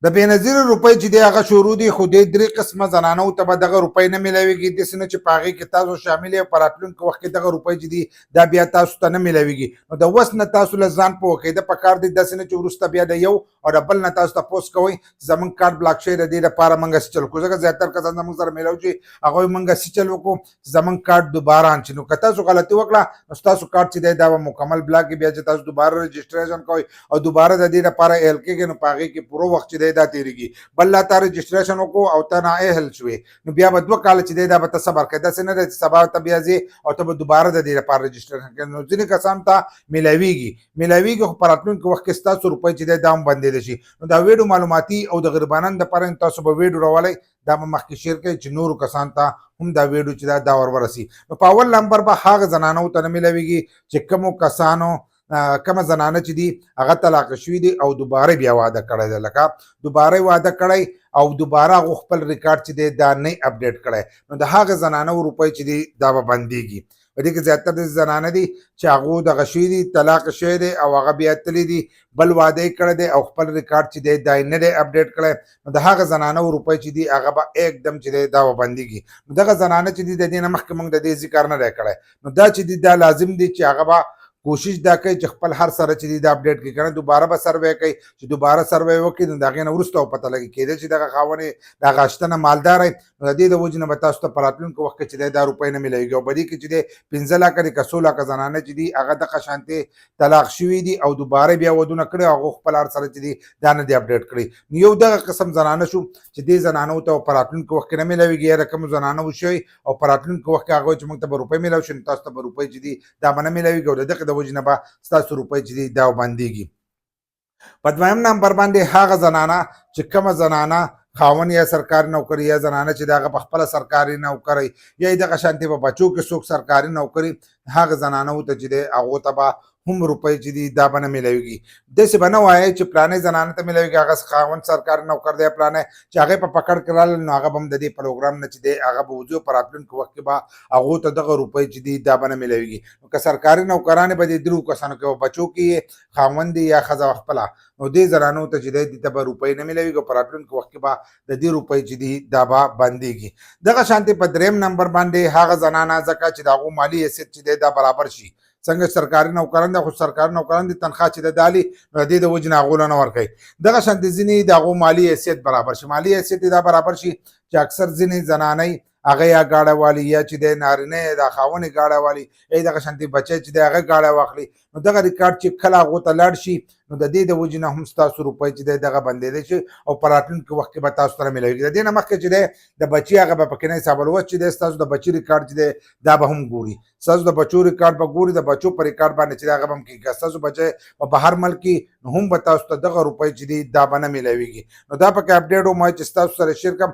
د بېنظیر روپۍ چې دی هغه شروع دي خو دې درې قسمه زنانو ته به دغه روپۍ نه میلاویږي داسې نه چې په هغې کې تاسو شامل یې په راتلونکي وخت کې دغه روپۍ چې دي دا بیا تاسو ته نه میلاویږي نو د وس نه تاسو له ځان په عقیده پکار دی داسې نه چې وروسته بیا د یو او د بل نه تاسو تپوس کوئ چې زموږ کارډ بلاک شوی د دې لپاره موږ هسې چل کړو ځکه زیاتر کسان زموږ سره میلاو چې هغوی موږ هسې چل وکړو چې زموږ کارډ دوباره ان شي نو که تاسو غلطي وکړه نو ستاسو کارډ چې دی دا به مکمل بلاک بیا چې تاسو دوباره رجسټریشن کوئ او دوباره د دې لپاره ایل کېږي نو په هغې کې پوره وخت چې دی دا تېرېږي بل لا تا رجسټریشن وکړو او ته نااهل شوې نو بیا به 2 کاله چې دی دا به ته صبر کوې داسې نه دی چې سبا ته بیا ځې او ته به دوباره د دې لپاره رجسټریشن کوې نو ځینې کسانو ته میلاویږي خو په راتلونکي وخت کې ستاسو روپۍ چې دی دا هم بندېدلی شي نو دا ویډیو معلوماتي او د غریبانو دپاره تاسو به ویډیو راولئ دا به مخکې شیر کوئ چې نورو کسانو ته هم دا ویډیو چې دا ور ورسي نو په اول نمبر به هغه زنانو ته نه میلاویږي چې کومو کسانو کومه زنانه چې دي هغه طلاق شوي دي او دوباره بیا واده کړی دی لکه دوباره واده کړی او دوباره هغو خپل ریکارډ چې دی دا نه اپډیټ کړی نو د هغه زنانو روپۍ چې دي دا به بندېږي په دې کې زیاتره داسې زنانه دي چې هغو دغه شوي دي طلاق شوی دی او هغه بیا تللی دي بل واده یې کړی دی او خپل ریکارډ چې دی دا یې نه دی اپډیټ کړی نو د هغه زنانو روپۍ چې دي هغه به एकदم چې دی دا به بندېږي نو دغه زنانه چې دي د دې نه مخکې موږ د دې ذکر نه دی کړی نو دا چې دي دا لازم دي چې هغه به کوشش دا کوي چې خپل هر سره چې دي دا اپډیټ کړي کنه دوباره به سروې کوي چې دوباره سروې وکړي نو د هغې نه وروسته پته لګي کېدای چې دغه خاوند د هغه شتنه مالدار وي نو د دې د وجې نه به تاسو ته په راتلونکي وخت کې چې دی دا روپۍ نه میلاویږي او په دې کې چې دی 15 لاکه دي که 100 لاکه زنانه چې دي هغه دغه شانتې طلاق شوي دي او دوباره بیا ودونه کړي هغو خپل هر سره چې دي دا نه دي اپډیټ کړي نو یو دغه قسم زنانه شو چې دې زنانو ته په راتلونکي وخت کې نه میلاویږي یا د کومو زنانه وشوي او په راتلونکي وخت کې هغوی چې موږ ته به روپۍ میلاو شي نو تاسو ته به روپۍ چې دي دا به نه میلاویږي او د دغې د وجې نه به ستاسو روپۍ چې دي دا بندېږي په دویم نمبر باندې هغه زنانه چې کومه زنانه خاوند یا سرکاري نوکري یا زنانه چې د هغه په خپله سرکاري نوکري یا دغه شانتې په بچو کې څوک سرکاري نوکري هغه زنانو ته چې دی هغو ته به هم روپۍ چې دي دا به نه میلاویږي داسې به نه وایې چې پلانې زنانه ته میلاویږي هغه خاوند سرکاري نوکر دی پلانې چې هغې په پکړ کې راغلل نو هغه به هم د دې پروګرام نه چې دی هغه به وځي په راتلونکي وخت کې به هغو ته دغه روپۍ چې دي دا به نه میلاویږي نو که سرکاري نوکرانې به د درو کسانو کې بچو کې خاوند یا ښځه خپله نو دې زنانو ته چې دی دې ته به روپۍ نه میلاویږي په راتلونکي وخت کې به د دې روپۍ چې دي دا به بندېږي دغه شانتې په دریم نمبر باندې هغه زنانه ځکه چې د هغو مالي حیثیت چې دی دا برابر شي څنګه سرکاري نوکران دي خو سرکاري نوکران دي تنخواه چې د دالي نو د دې د وجې نه هغو له نه ورکوي دغه شانتې ځینې د هغو مالي حیثیت برابر شي مالي حیثیت دا برابر شي چې اکثر ځینې زنانۍ هغه یا ګاډه والي یا چې دی نارینه د خاوند یې ګاډه والي یا دغه شانتې بچی چې دی هغه ګاډه واخلي نو دغه ریکارډ چې کله هغو ته لاړ شي نو د دې د وجې نه هم ستاسو روپۍ چې دی دغه بندېدی شي او په راتلونکي وخت کې به تاسو سره میلاویږي د دې نه مخکې چې دی د بچي هغه به پکې نه حساب الوس چې دی ستاسو د بچي ریکارډ چې دی دا به هم ګوري ستاسو د بچو ریکارډ به ګوري د بچو په ریکارډ باندې چې دی هغه به هم کېږي ستاسو بچی په بهر ملک کې نو هم به تاسو ته دغه روپۍ چې دي دا به نه میلاویږي نو دا پکې اپډیټ وم چې ستاسو سره شیر کړم